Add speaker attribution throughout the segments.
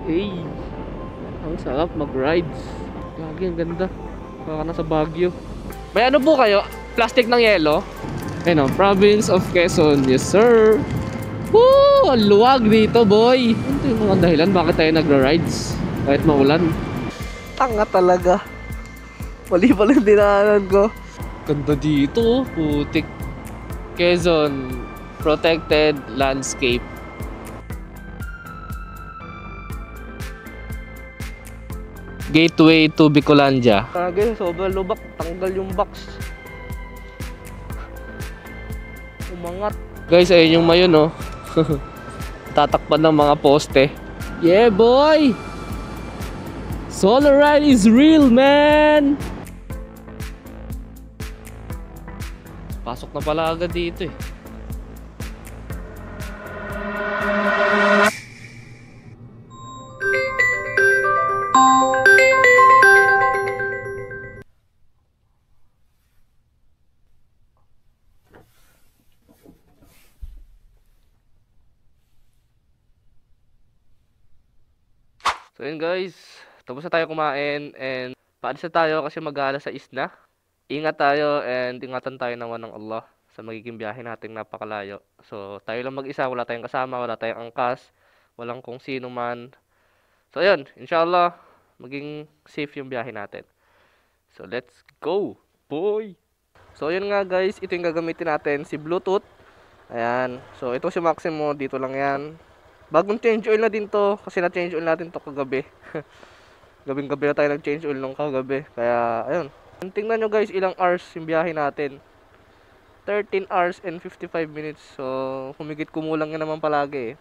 Speaker 1: Hey, ang sarap mag-rides. Lagi ang ganda. Baka nasa Baguio. May ano po kayo? Plastic ng yelo? Ayun o, Province of Quezon. Yes sir. Woo! Ang luwag dito boy. Ano yung mga dahilan bakit tayo nagra-rides? Kahit maulan. Tanga talaga. Mali pala yung dinaanan ko. Ganda dito. Putik. Quezon Protected Landscape. Gateway to Bicolandia. Kage, sobrang lubak. Tanggal yung box. Umangat. Guys, ayun yung mayon, no? Tatakpan ng mga poste. Yeah, boy! Solar ride is real, man! Pasok na pala agad dito, eh. So yun guys, tapos na tayo kumain and paalis na tayo kasi mag-aalas 6 na. Ingat tayo and ingatan tayo naman ng Allah sa magiging biyahe nating napakalayo. So tayo lang mag-isa, wala tayong kasama, wala tayong angkas, walang kung sino man. So ayun, inshallah maging safe yung biyahe natin. So let's go, boy! So yun nga guys, ito yung gagamitin natin, si Bluetooth. Ayan, so ito si Maximo, dito lang yan. Bagong change oil na din to kasi na-change oil natin to kagabi. Gabing-gabi na tayo nag-change oil nung kagabi. Kaya ayun. Tingnan nyo guys ilang hours yung biyahe natin. 13 hours and 55 minutes. So humigit kumulang yan naman palagi eh.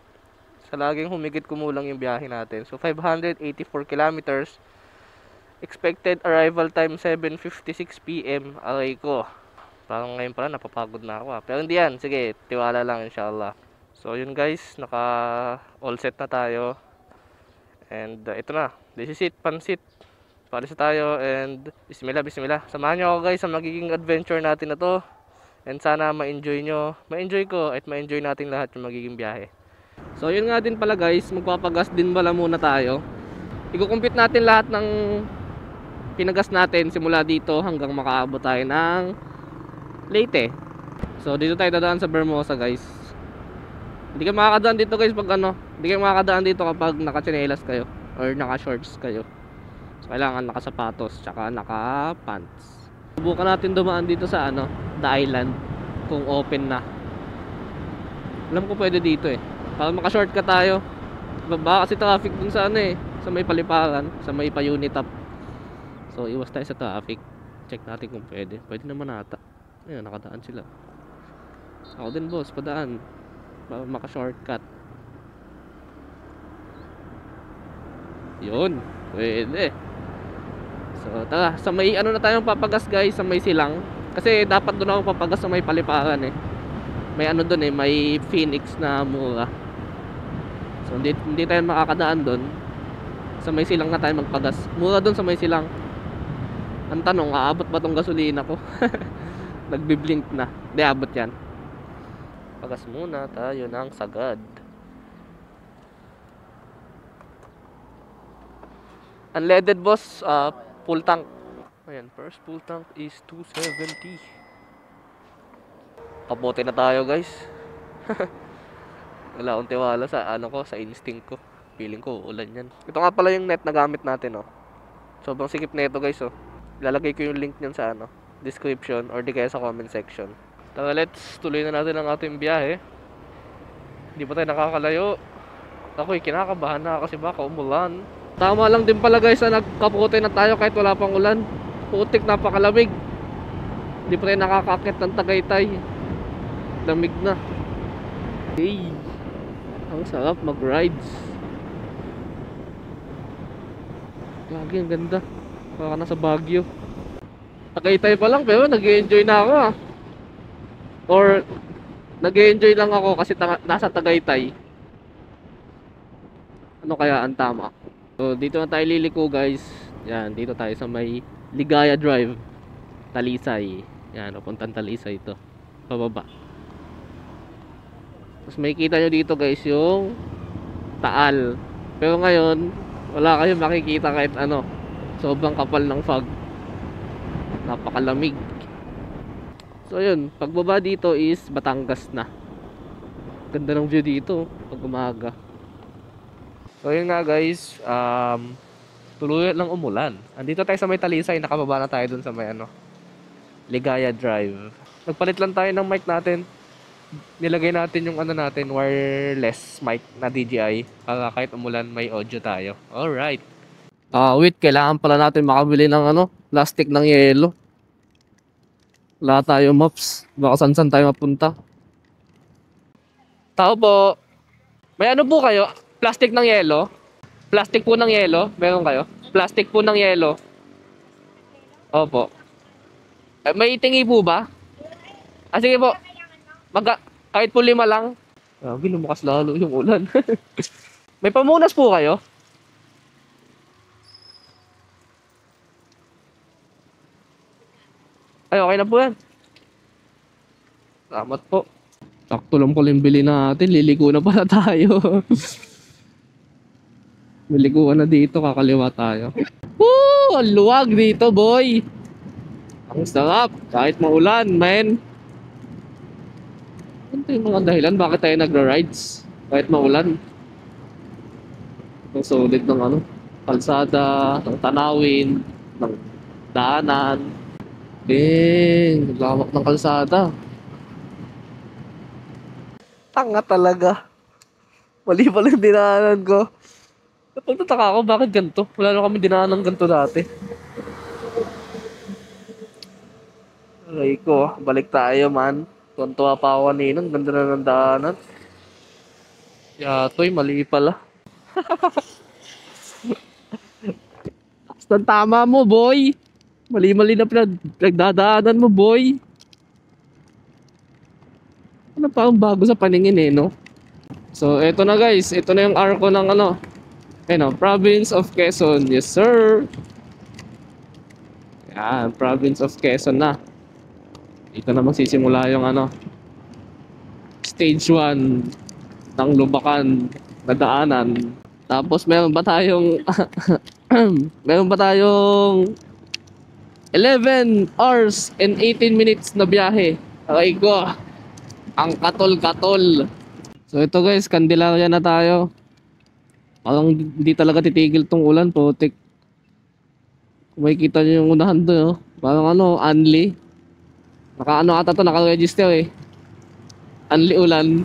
Speaker 1: Sa laging humigit kumulang yung biyahe natin. So 584 kilometers. Expected arrival time 7:56 PM. Aray ko. Parang ngayon pala napapagod na ako. Pero hindi yan. Sige, tiwala lang inshallah. So yun guys, naka all set na tayo. And ito na, this is it, pansit. Palis na tayo and bismillah, bismillah. Samahan nyo ako guys sa magiging adventure natin na to. And sana ma-enjoy nyo, ma-enjoy ko at ma-enjoy natin lahat yung magiging biyahe. So yun nga din pala guys, magpapagas din pala muna tayo. I-compute natin lahat ng pinagas natin simula dito hanggang makaabot tayo ng Leyte. So dito tayo dadaan sa Bermosa guys. Hindi kayo makakadaan dito guys pag ano, hindi kayo makakadaan dito kapag naka-tsinelas kayo or naka-shorts kayo. So kailangan naka-sapatos tsaka naka-pants. Subukan natin dumaan dito sa ano, the island kung open na. Alam ko pwede dito eh. Para maka-shortcut tayo. Baka kasi traffic dun sa ano eh, sa may Paliparan, sa may pa-Unitap. So iwas tayo sa traffic. Check natin kung pwede. Pwede naman ata. Ayun, nakadaan sila. Ako din boss, padaan. Para maka-shortcut. Yun, pwede. So tara, sa may ano na tayong papagas guys, sa may silang. Kasi dapat doon ako papagas sa may Paliparan eh. May ano doon eh, may Phoenix na mura. So hindi tayo makakadaan doon. Sa may silang na tayo magpagas. Mura doon sa may silang. Ang tanong, aabot ba tong gasolina ko? Nagbi-blink na. Hindi abot yan. Pagas muna tayo ng sagad. Unleaded boss, full tank. Ayan, first full tank is 270. Kapote na tayo guys. Wala akong tiwala sa ano ko, sa instinct ko. Feeling ko ulan yan. Ito nga pala yung net na gamit natin oh. Sobrang sikip na ito guys oh. Ilalagay ko yung link nyan sa ano, description or di kaya sa comment section. Tara, let's tuloy na natin ang ating biyahe. Hindi pa tayo nakakalayo. Ako'y kinakabahan na kasi baka umulan. Tama lang din pala guys na nagkapote na tayo kahit wala pang ulan. Putik, napakalamig. Hindi pa tayo nakakakit ng Tagaytay. Lamig na. Hey, ang sarap mag-rides. Lagi ang ganda. Baka nasa Baguio. Tagaytay pa lang pero nag-enjoy na ako ah. Or nag-enjoy lang ako kasi nasa Tagaytay. Ano kaya ang tama? So dito na tayo liliko guys. Yan, dito tayo sa may Ligaya Drive, Talisay. Yan, papuntang Talisay ito. Pababa. Tapos may kita nyo dito guys yung Taal. Pero ngayon, wala kayong makikita kahit ano. Sobrang kapal ng fog. Napakalamig. So yun, pagbaba dito is Batangas na. Ganda ng view dito pag umaga. So yun nga guys, tuluyan lang umulan. Andito tayo sa may Talisay, nakababa na tayo dun sa may ano, Ligaya Drive. Nagpalit lang tayo ng mic natin. Nilagay natin yung ano natin, wireless mic na DJI para kahit umulan may audio tayo. Alright. Wait, kailangan pala natin makabili ng ano, plastic ng yelo. Wala tayo maps. Baka saan tayo mapunta. Tao po. May ano po kayo? Plastic ng yelo? Plastic po ng yelo? Meron kayo? Plastic po ng yelo. Opo. May tingi po ba? Sige po. Kahit po 5 lang. Lumukas lalo yung ulan. May pamunas po kayo? Ay, okay na po yan. Salamat po. Sakto lang pala yung bili natin. Liliko na pala tayo. Maliguan na dito. Kakaliwa tayo. Woo! Ang luwag dito, boy. Ang sarap. Kahit maulan, man. Ano yung mga dahilan? Bakit tayo nagra-rides? Kahit maulan. Ang solid ng ano, kalsada, ng tanawin, ng daanan. Lawak ng kalsada. Tanga talaga. Mali pala yung dinaanan ko. Napagtataka ako, bakit ganito? Wala na kami dinaanan ng ganito dati. Aray ko, balik tayo man. Tuntua pa ako kanina, ganda na ng daanan. Yatoy, mali pala. Basta tama mo, boy. Mali-mali na pinagdadaanan mo, boy. Ano pa ang bago sa paningin eh, no? So, eto na guys. Ito na yung arko ng ano. Province of Quezon. Yes, sir. Yan, Province of Quezon na. Dito na magsisimula yung ano. Stage 1 ng Lubacan na daanan. Tapos meron ba tayong meron ba tayong 11 hours and 18 minutes na biyahe. Okay ko. Ang katol-katol. So ito guys, Candelaria na tayo. Parang hindi talaga titigil tong ulan, putik. Kung makikita nyo yung unahan doon, oh. Parang ano, Anli. Naka-ano ata to, naka-register eh. Anli ulan.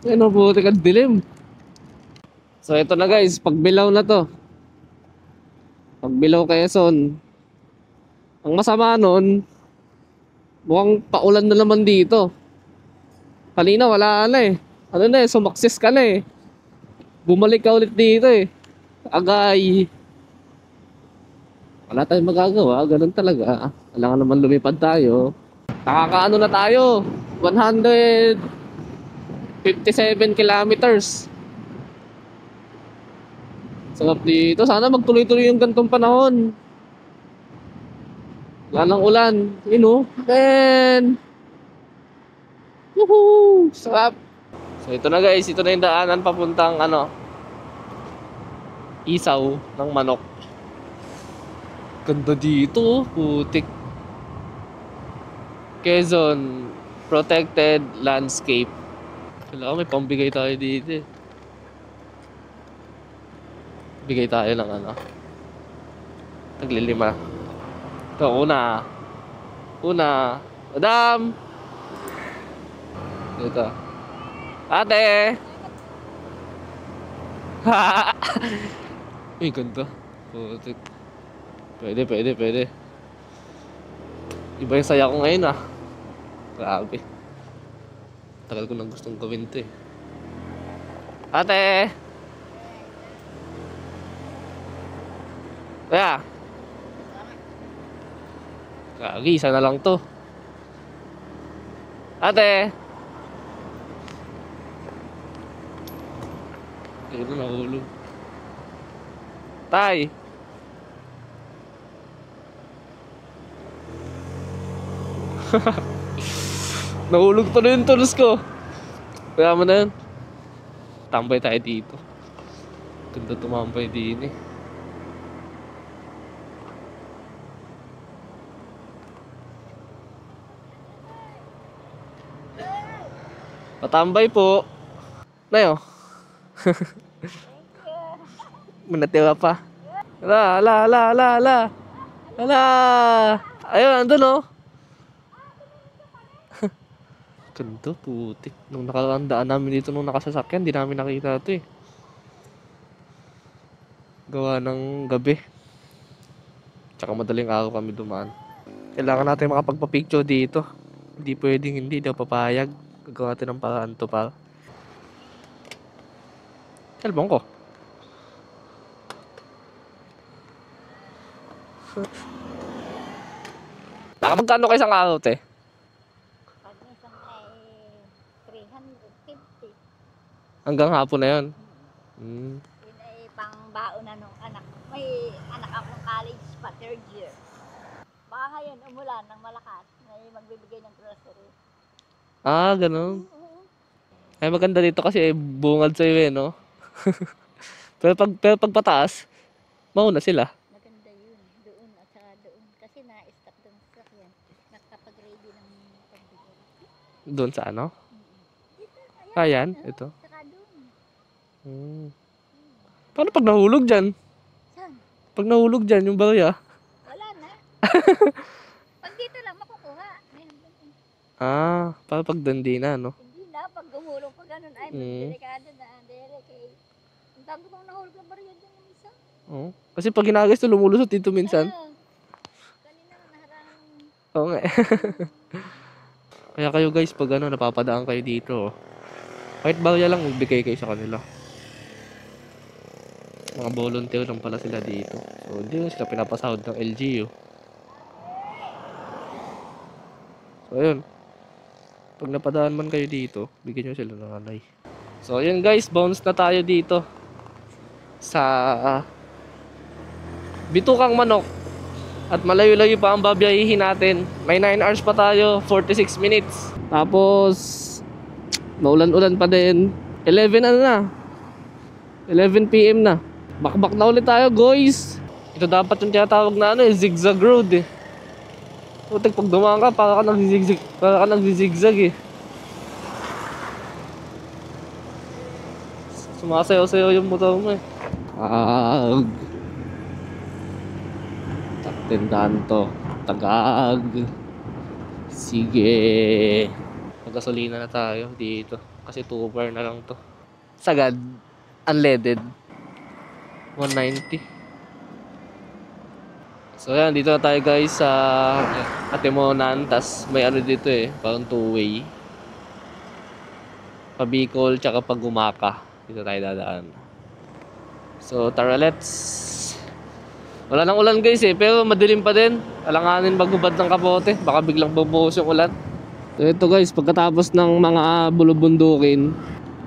Speaker 1: Ano, putik, ang dilim. So ito na guys, pagbilaw na to. Pagbilaw Quezon. Ang masama nun, mukhang paulan na naman dito. Kanina wala na eh. Ano na eh, sumaksis ka na eh. Bumalik ka ulit dito eh. Agay. Wala tayong magagawa, ganun talaga. Kailangan naman lumipad tayo. Nakakaano na tayo? 157 kilometers. Sarap dito. Sana magtuloy-tuloy yung gantong panahon. Wala nang ulan. You know? Man! Woohoo! Sarap! So ito na guys. Ito na yung daanan papuntang ano, Isaw ng Manok. Ganda dito. Putik. Quezon Protected Landscape. Kailangan may pambigay tayo dito eh. Bigay tayo ng ano, taglilima. Ito, una. Madam! Ito. Ate! Uy, ganda. Putik. Pwede. Iba yung saya ko ngayon ah. Grabe. Tagal ko nang gustong gawin to eh. Ate! Kaya? Kagi, isa na lang to. Ate! Ito na, nahulog. Tay! Nahulog to na yung tulos ko. Kaya mo na yun. Tambay tayo dito. Ganda tumambay din eh. Patambay po. Nayo. Manatira pa. Ala, ala, ala, ala, ala. Ala. Ayun, andun oh. Ganda, putik. Nung nakarandaan namin dito nung nakasasakyan, di namin nakita ito eh. Gawa ng gabi. Tsaka madaling araw kami dumaan. Kailangan natin makapagpa-picture dito. Hindi pwedeng hindi daw papayag. Gagawa natin ng paraan to pa. Cellphone ko. Nakamagkano kayo isang araw, te?
Speaker 2: Pag isang ay 350.
Speaker 1: Hanggang hapon na yun.
Speaker 2: Yun ay pang baon na nung anak. May anak akong college pa, 3rd year. Baka ngayon umulan ng malakas. May magbibigay ng grocery.
Speaker 1: Ah, ganun. Ay, maganda dito kasi bungad sa'yo eh, no? pero pag pataas, mauna sila.
Speaker 2: Maganda yun. Doon at saka doon. Kasi na-stop doon sa sakyan. Nakapag-ready ng pagbigay.
Speaker 1: Doon sa ano?
Speaker 2: Dito,
Speaker 1: Ayan, ito.
Speaker 2: saka doon.
Speaker 1: Paano pag nahulog dyan?
Speaker 2: Saan?
Speaker 1: Pag nahulog dyan, yung barya.
Speaker 2: Wala na. Pag dito lang makukuha. Meron doon.
Speaker 1: Para pag dandi na, no?
Speaker 2: Hindi na. Pag gumulong pa ganun ay delikado na. Delikate. Ang tago pang nahulog na bariyan dyan ng isa.
Speaker 1: Oo. Kasi pag ginagas ito, lumulusot dito minsan.
Speaker 2: Kanina naharang.
Speaker 1: Oo nga. Kaya kayo guys, pag ano, napapadaan kayo dito, kahit barya lang, magbigay kayo sa kanila. Mga volunteer lang pala sila dito. So, hindi lang sila pinapasahod ng LGU. So, ayun. Pag napadaan man kayo dito, bigyan nyo sila ng alay. So, ayun guys, bounce na tayo dito. Sa Bitukang Manok. At malayo-layo pa ang babiyahihin natin. May 9 hours pa tayo, 46 minutes. Tapos, maulan-ulan pa din. 11 ano na? 11 PM na. Bakbak na ulit tayo, guys. Ito dapat yung tinatawag na ano, zigzag road eh. Putik, pag dumaan ka, para ka nagzizigzag eh. Sumasayaw-sayaw yung motor mo eh. Tindahan to. Tagag. Sige. Magasolina na tayo dito. Kasi 2 bar na lang to. Sagad. Unleaded. 190. So yan, dito na tayo guys sa Atimonan. Tas may ano dito eh. Parang 2-way. Pa Bicol tsaka pag Gumaka. Dito tayo dadaan. So tara, let's. Wala nang ulan guys eh, pero madilim pa din. Alanganin maghubad ng kapote, baka biglang bubuhos yung ulan. So ito guys, pagkatapos ng mga bulubundukin,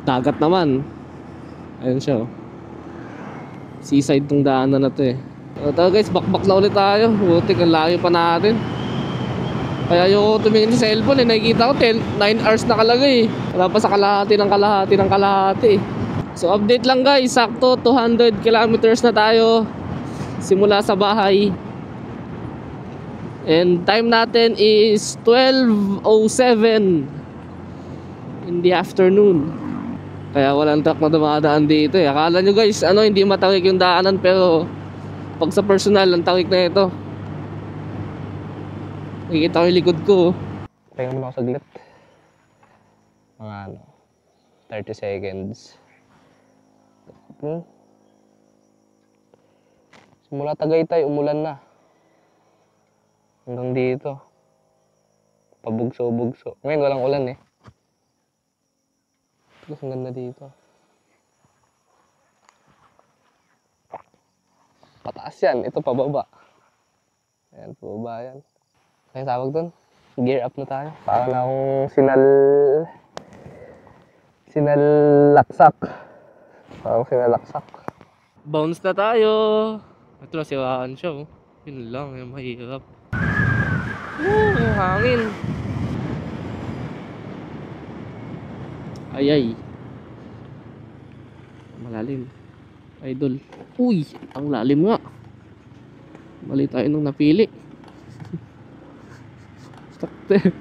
Speaker 1: dagat naman. Ayun siya oh. Seaside tong daanan na to eh. So ito guys, bakbak na ulit tayo. Butik, ang layo pa natin. Kaya yung tumingin sa cellphone eh, nakikita ko 9 hours na kalagay eh. Wala pa sa kalahati ng kalahati. So update lang guys, sakto 200 kilometers na tayo simula sa bahay. And time natin is 12:07 in the afternoon. Kaya walang truck na dumadaan dito eh. Akala nyo guys, ano, hindi matawik yung daanan, pero pag sa personal, ang tawik na ito. Nakikita ko yung likod ko. Pahinga muna ako saglit. Mga 30 seconds. Mula Tagaytay, umulan na. Hanggang dito. Pabugso-bugso. Ngayon, walang ulan eh. Tapos ang ganda dito. Pataas yan. Ito pababa. Ayan, pababa yan. Kaya tawag dun. Gear up na tayo. Para na akong sinalaksak. Parang sinalaksak. Bounce na tayo. Ito na, siraan siya oh. Yun lang, yung mahirap. Yung hangin. Ay. Malalim. idol. Uy, ang lalim nga. Mali tayo nung napili. Sakte.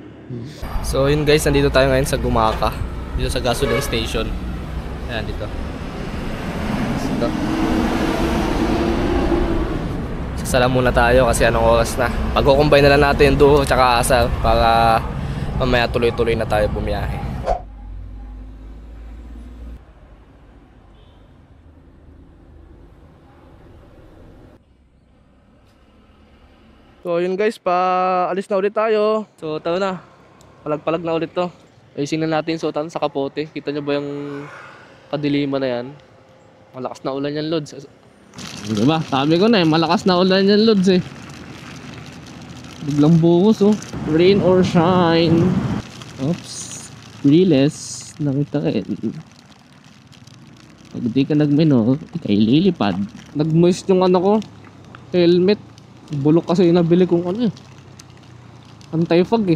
Speaker 1: So yun guys, nandito tayo ngayon sa Gumaka. Dito sa gasoline station. Ayan dito. Dito. Sasala muna tayo kasi anong oras na. Pagkukumbay na lang natin yung duho tsaka asal para mamaya tuloy-tuloy na tayo bumiyahe. So yun guys, alis na ulit tayo. So tayo na. Palag-palag na ulit to. Ayusin na natin suotan sa kapote. Kita nyo ba yung kadiliman na yan? Malakas na ulan yan, Lods. Diba? Sabi ko na malakas na ulan yan, Lods eh. Biglang buhos oh. Rain or shine. Oops. Riles. Nakita rin. Pag di ka nagmeno, ikay lilipad. Nagmoist yung ano ko. Helmet. Bulok kasi yung nabili kong ano eh. Anti-fog eh.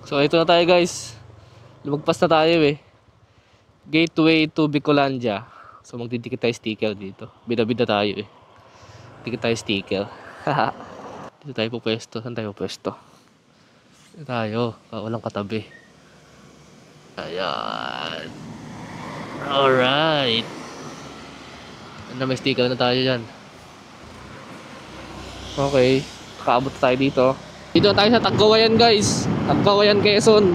Speaker 1: So ito na tayo guys. Lumagpas na tayo eh. Gateway to Bicolandia. So magdidikit tayo sticker dito. Bida-bida tayo eh. Dikit tayo sticker. Dito tayo po pwesto. Saan tayo pwesto? Dito tayo. Walang katabi. Ayan. Alright. Ano, may sticker na tayo dyan. Okay, kaabot tayo dito. Dito tayo sa Tagkawayan guys. Tagkawayan, Quezon.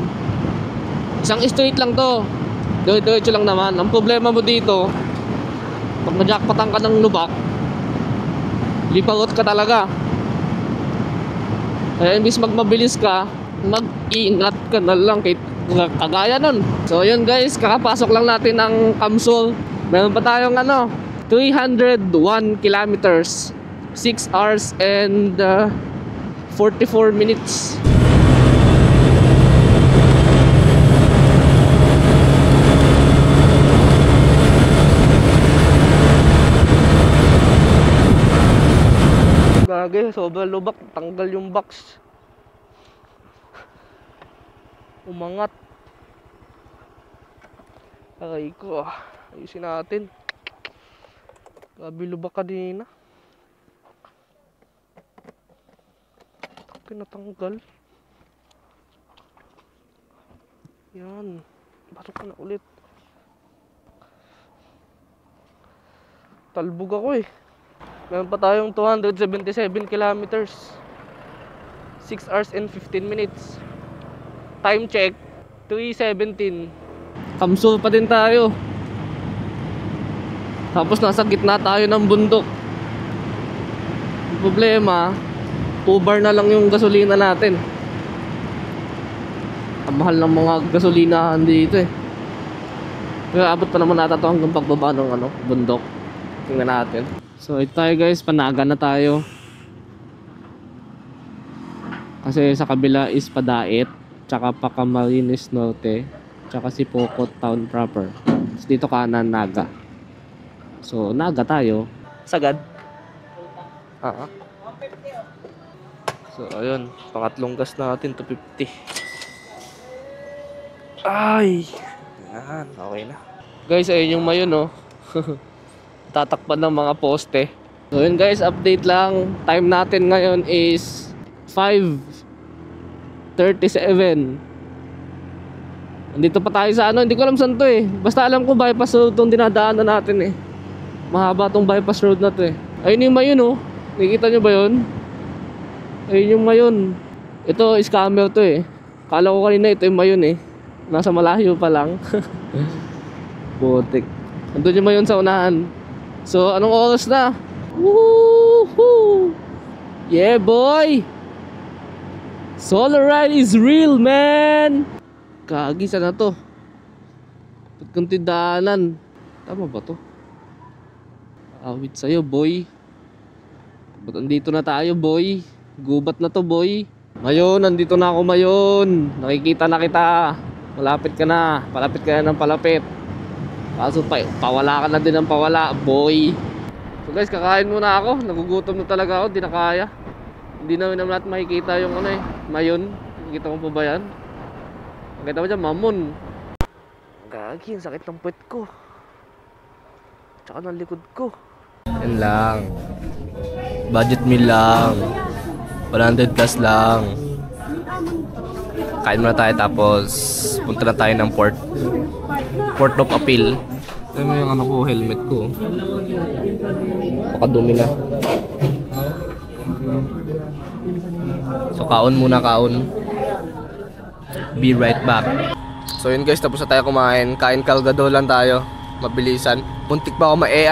Speaker 1: Isang straight lang to. Diretso lang naman. Ang problema mo dito, pag majakpatan ka ng lubak, lipangot ka talaga. Kaya imbis magmabilis ka, mag-ingat ka na lang kagaya nun. So yun guys, kakapasok lang natin ng Kamsol. Meron pa tayong 301 kilometers. 6 hours and 44 minutes. Gagay, sobrang lubak. Tanggal yung box. Umangat. Aray ko. Ayusin natin. Grabe lubak kanina. Pinatanggal. Yan. Pasok ko na ulit. Talbog ako eh. Meron pa tayong 277 kilometers. 6 hours and 15 minutes. Time check, 3:17. Kamsul pa din tayo. Tapos nasa gitna tayo ng bundok. Ang problema, 2 bar na lang yung gasolina natin. Ang mahal ng mga gasolinahan dito eh. Pero abot pa naman nata ito hanggang pagbaba ng bundok. Tingnan natin. So ito tayo guys, Panaga na tayo. Kasi sa kabila is Padait, tsaka Camarines Norte, tsaka Sipocot Town proper. So dito kanan Naga. So Naga tayo. Sagad. So ayun, pangatlong gas natin, 250. Ay, yan, okay na. Guys, ayun yung mayon oh. Tatakpan ng mga poste. So yun guys, update lang. Time natin ngayon is 5:37. Andito pa tayo sa hindi ko alam saan to eh. Basta alam ko bypass road tong dinadaanan natin eh. Mahaba tong bypass road na to eh. Ayun yung mayon oh. Nakikita nyo ba yun? Ayun yung mayon. Ito, scammer to eh. Kala ko kanina ito yung mayon eh. Nasa malayo pa lang. Putik. Andun yung mayon sa unahan. So, anong oras na? Woohoo! Yeah, boy! Solar ride is real, man! Kagi, sana to? Ba't kong tindahanan? Tama ba to? Awit sa'yo, boy. Ba't andito na tayo, boy? Gubat na to, boy. Ngayon, nandito na ako ngayon. Nakikita na kita. Malapit ka na. Palapit ka na ng palapit. Kaso pawala ka na din ng pawala, boy. So guys, kakain muna ako. Nagugutom na talaga ako, di na kaya. Hindi namin naman natin makikita yung mayon. Nakikita mo pa ba yan? Nakita mo dyan, mamon. Gagi, ang sakit ng puwet ko. Tsaka ng likod ko. Yan lang. Budget meal lang. 100 plus lang. Kain muna tayo tapos punta na tayo ng port. Port of Appeal. Ito mo yung ano ko, helmet ko. Pakadumi na. So kaon muna, kaon. Be right back. So yun guys, tapos na tayo kumain. Kain kalgado lang tayo. Mabilisan. Puntik pa ako mae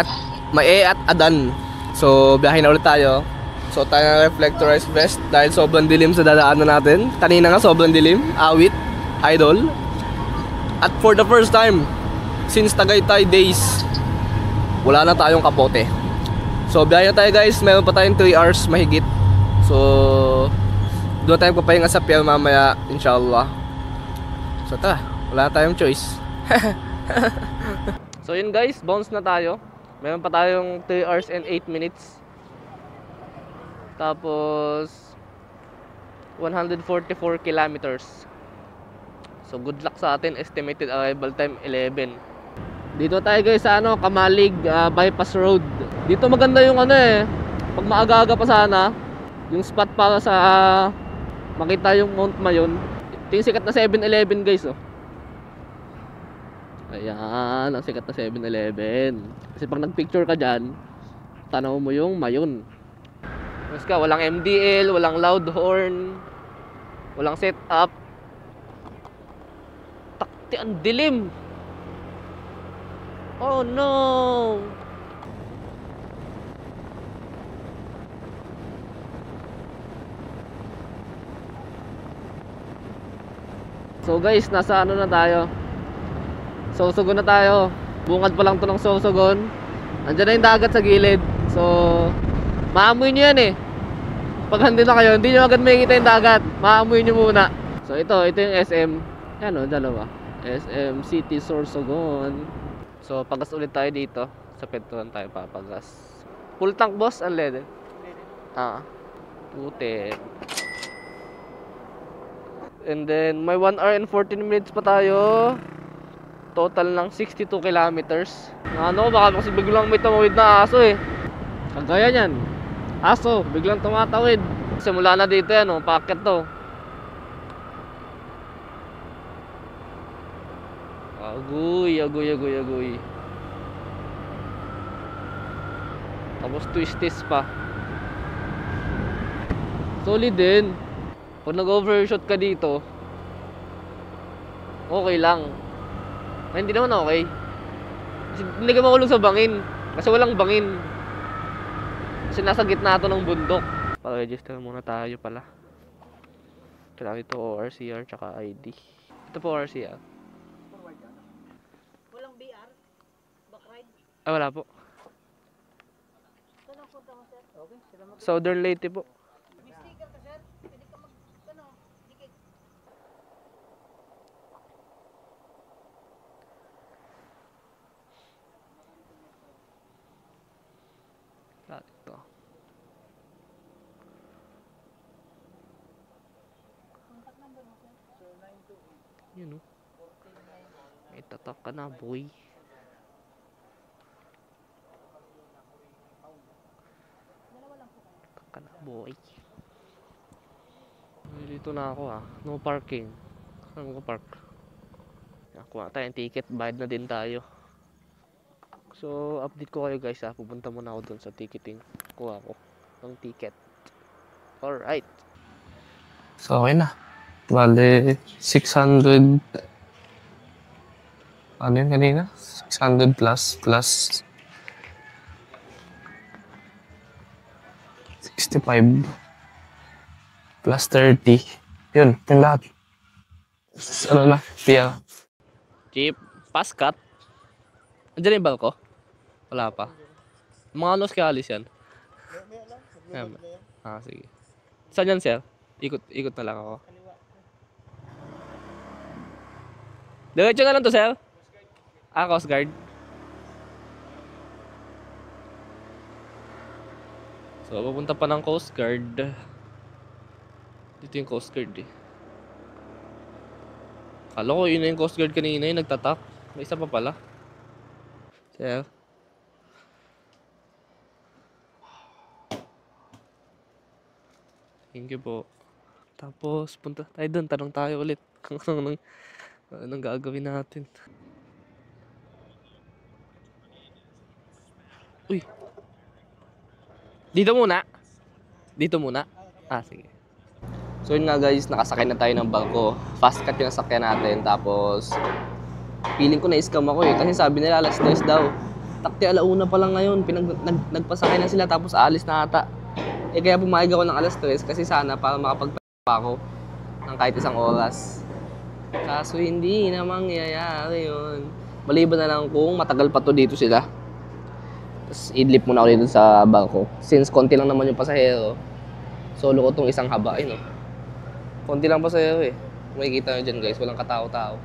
Speaker 1: at adan. So biyahe na ulit tayo. So tayo na reflectorized vest dahil sobrang dilim sa dadaanan natin. Kanina nga sobrang dilim. Awit, idol. At for the first time since Tagaytay days, wala na tayong kapote. So biyahe na tayo guys. Meron pa tayong 3 hours mahigit. So doon tayo papahinga sa pier mamaya, inshallah. So tara, wala na tayong choice. So yun guys, bounce na tayo. Meron pa tayong 3 hours and 8 minutes. Tapos 144 kilometers. So good luck sa atin. Estimated arrival time 11. Dito tayo guys sa ano, Kamalig Bypass Road. Dito maganda yung ano eh. Pag maaga-aga pa sana, yung spot para sa makita yung Mount Mayon. Ito yung sikat na 7-Eleven guys oh. Ayan, ang sikat na 7-Eleven. Kasi pag nagpicture ka dyan, tanaw mo yung Mayon. Mas ka, walang MDL, walang loud horn, walang setup. Takti, ang dilim. Oh no. So guys, nasa ano na tayo? Sorsogon na tayo. Bungad pa lang to ng Sorsogon. Andiyan na yung dagat sa gilid. So maamoy nyo yan eh. Pag handi na kayo, hindi nyo agad makikita yung dagat. Maamoy nyo muna. So ito yung SM. Yan o, dalawa. SM City Sorsogon. So pagas ulit tayo dito. Sa petrolan tayo papagas. Full tank boss, unleaded? Puti. And then may 1 hour and 14 minutes pa tayo. Total ng 62 kilometers. Ano, baka kasi biglang may tumawid na aso eh. Kagaya niyan. Aso, biglang tumatawid. Simula na dito yan, oh, packet to. Agoy. Tapos twisties pa. Solid din. Pag nag-overshot ka dito, okay lang. Ay, hindi naman okay. Kasi hindi ka makulong sa bangin. Kasi walang bangin. Kasi nasa gitna ito ng bundok. Pa-register muna tayo pala. Kailangan ito ORCR tsaka ID. Ito po ORCR.
Speaker 2: Walang BR? Backride?
Speaker 1: Ay, wala po.
Speaker 2: Saan ang punta mo, sir? Okay, sila mag-
Speaker 1: Southern Leyte po.
Speaker 2: May sticker ka, sir? Pwede ka mag... Ano? Dikit.
Speaker 1: Ito.
Speaker 2: Contact number mo, sir? 0928.
Speaker 1: Yun o. May tatak ka na, boy.
Speaker 2: Dalawa lang po kayo.
Speaker 1: Tatak ka na, boy. Dito na ako ah. No parking. Saan ko park? Kuha tayong ticket. Bayad na din tayo. So, update ko kayo guys ha. Pupunta muna ako dun sa ticketing. Kuha ko ng ticket. Alright. So, okay na. Bale, 600. Ano yun kanina? 600 plus 65 plus 30. Yun, yung lahat. Ano na? PL. Jeep. Pascat. Andiyan yung balko? Wala pa. Mga anos kaya alis yan? Sige. Saan yan, sir? Ikot na lang ako. Diretso na lang to, sir? Coast Guard. So, pupunta pa ng Coast Guard. Dito yung Coast Guard eh. Kala ko yun na yung Coast Guard kanina yung nagtatak. May isa pa pala. Sir? Thank you po. Tapos, punta tayo doon. Tanong tayo ulit. Anong gagawin natin? Uy! Dito muna? Dito muna? Ah, sige. So yun nga guys, nakasakay na tayo ng bangko. Fast cut yung nasakyan natin. Tapos, feeling ko na-scam ako eh. Kasi sabi nila alas 3 daw. Takti alauna pa lang ngayon. Nagpasakay na sila tapos aalis na ata. Eh kaya pumayag ako ng alas 3 kasi sana para makapagpa ako ng kahit isang oras. Kaso hindi na mangyayari yun. Maliban na lang kung matagal pa to dito sila. Tapos idlip muna ako dito sa bangko. Since konti lang naman yung pasahero. Solo ko tong isang haba. Ayun oh. Konti lang pasahero eh. Makikita nyo dyan guys, walang katao-tao.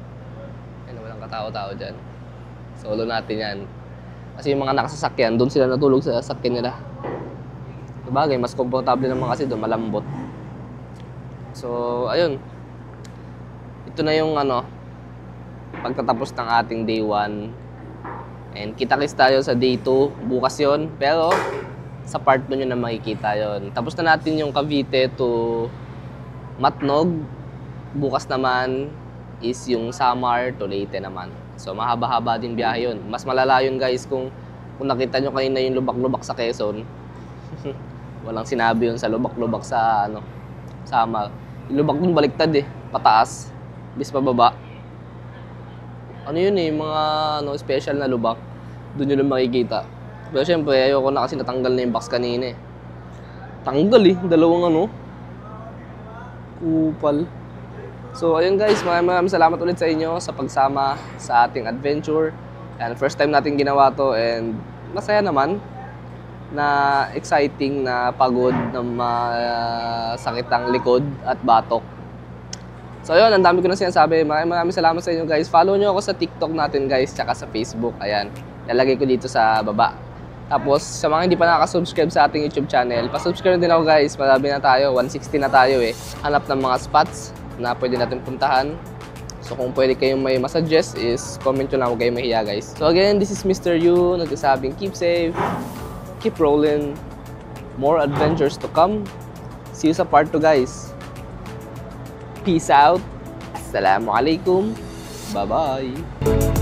Speaker 1: Ayun, walang katao-tao dyan. Solo natin yan. Kasi yung mga nakasasakyan, doon sila natulog sa sasakyan nila. Sabagay, mas komportable naman kasi doon, malambot. So, ayun. Ito na yung pagtatapos ng ating day 1. And kita-kits tayo sa day 2. Bukas yon. Pero, sa part 2 nyo na makikita yon. Tapos na natin yung Cavite to Matnog. Bukas naman is yung Samar to Leyte naman. So, mahaba-haba din biyahe yun. Mas malala yun guys kung nakita nyo kanina yung lubak-lubak sa Quezon. Walang sinabi yun sa lubak-lubak sa Samar. Yung lubak dun baliktad eh, pataas, bis pababa. Ano yun eh, mga special na lubak. Doon yun lang makikita. Pero syempre, ayoko na kasi natanggal na yung box kanina eh. Tanggal eh, dalawang kupal. So ayun guys, maraming salamat ulit sa inyo sa pagsama sa ating adventure. And first time natin ginawa to and masaya naman. Na exciting, na pagod, na masakit ang likod at batok. So ayun, ang dami ko na sinasabi. Maraming salamat sa inyo guys. Follow nyo ako sa TikTok natin guys, tsaka sa Facebook. Ayan, lalagay ko dito sa baba. Tapos sa mga hindi pa nakaka-subscribe sa ating YouTube channel, pa-subscribe din ako guys. Marami na tayo, 160 na tayo eh. Hanap ng mga spots na pwede natin puntahan. So kung pwede kayong may masuggest is comment nyo lang, huwag kayong mahiya guys. So again, this is Mr. Yu, nagsasabing keep safe, keep rolling, more adventures to come. See you sa part 2 guys. Peace out. Assalamualaikum. Bye-bye.